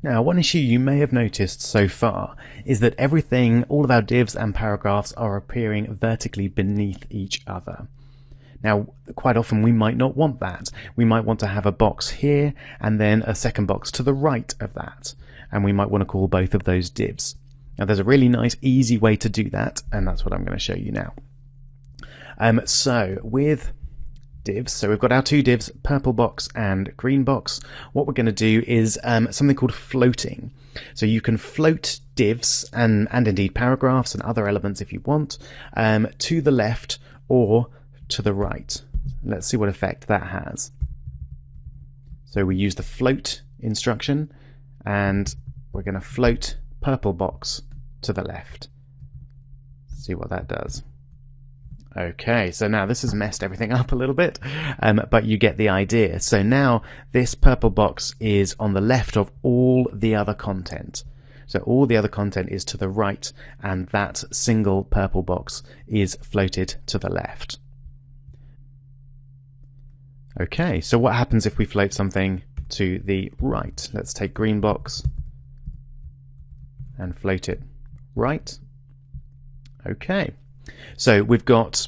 Now, one issue you may have noticed so far is that everything, all of our divs and paragraphs are appearing vertically beneath each other. Now, quite often we might not want that. We might want to have a box here and then a second box to the right of that. And we might want to call both of those divs. Now, there's a really nice, easy way to do that, and that's what I'm going to show you now. So with divs, so we've got our two divs, purple box and green box. What we're going to do is something called floating. So you can float divs and indeed paragraphs and other elements if you want to the left or to the right. Let's see what effect that has. So we use the float instruction and we're going to float purple box to the left. See what that does. Okay, so now this has messed everything up a little bit, but you get the idea. So now this purple box is on the left of all the other content. So all the other content is to the right, and that single purple box is floated to the left. Okay, so what happens if we float something to the right? Let's take green box and float it right. Okay, so we've got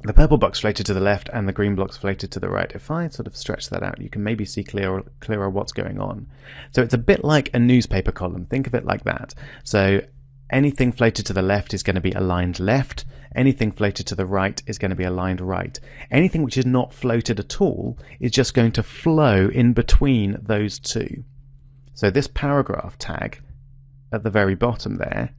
the purple box floated to the left and the green box floated to the right. If I sort of stretch that out, you can maybe see clearer what's going on. So it's a bit like a newspaper column. Think of it like that. So anything floated to the left is going to be aligned left. Anything floated to the right is going to be aligned right. Anything which is not floated at all is just going to flow in between those two. So this paragraph tag at the very bottom there,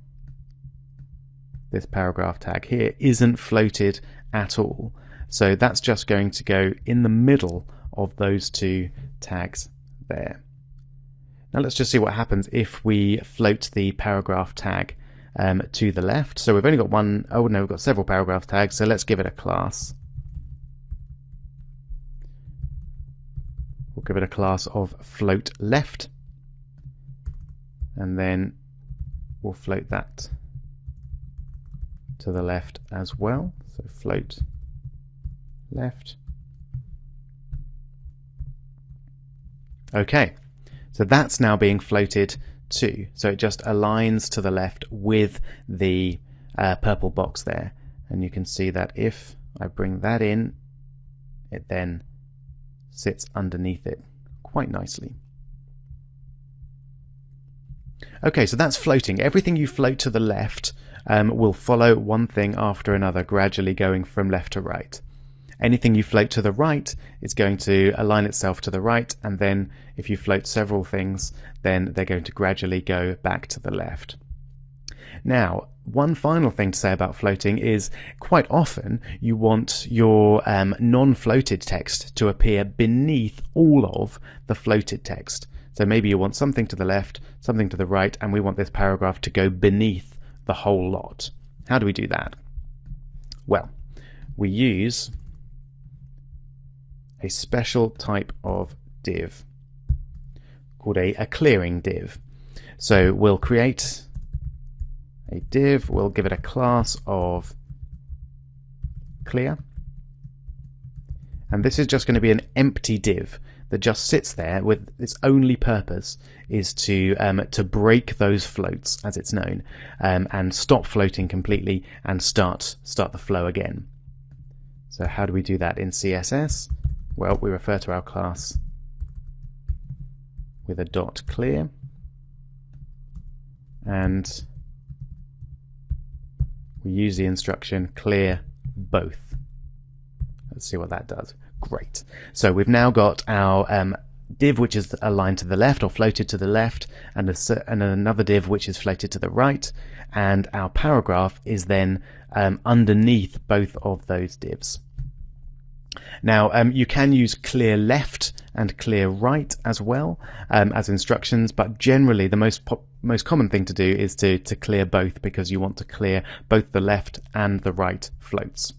this paragraph tag here, isn't floated at all. So that's just going to go in the middle of those two tags there. Now let's just see what happens if we float the paragraph tag to the left. So we've only got one, oh no, we've got several paragraph tags, so let's give it a class. We'll give it a class of float left, and then we'll float that to the left as well. So float left. Okay, so that's now being floated too. So it just aligns to the left with the purple box there. And you can see that if I bring that in, it then sits underneath it quite nicely. Okay, so that's floating. Everything you float to the left will follow one thing after another, gradually going from left to right. Anything you float to the right is going to align itself to the right, and then if you float several things, then they're going to gradually go back to the left. Now, one final thing to say about floating is quite often you want your non-floated text to appear beneath all of the floated text. So maybe you want something to the left, something to the right, and we want this paragraph to go beneath the whole lot. How do we do that? Well, we use a special type of div called a clearing div. So we'll create a div, we'll give it a class of clear, and this is just going to be an empty div that just sits there with its only purpose is to break those floats, as it's known, and stop floating completely and start the flow again. So how do we do that in CSS? Well, we refer to our class with a dot clear, and we use the instruction clear both. Let's see what that does. Great. So we've now got our div which is aligned to the left or floated to the left, and another div which is floated to the right, and our paragraph is then underneath both of those divs. Now you can use clear left and clear right as well as instructions, but generally the most common thing to do is to clear both, because you want to clear both the left and the right floats.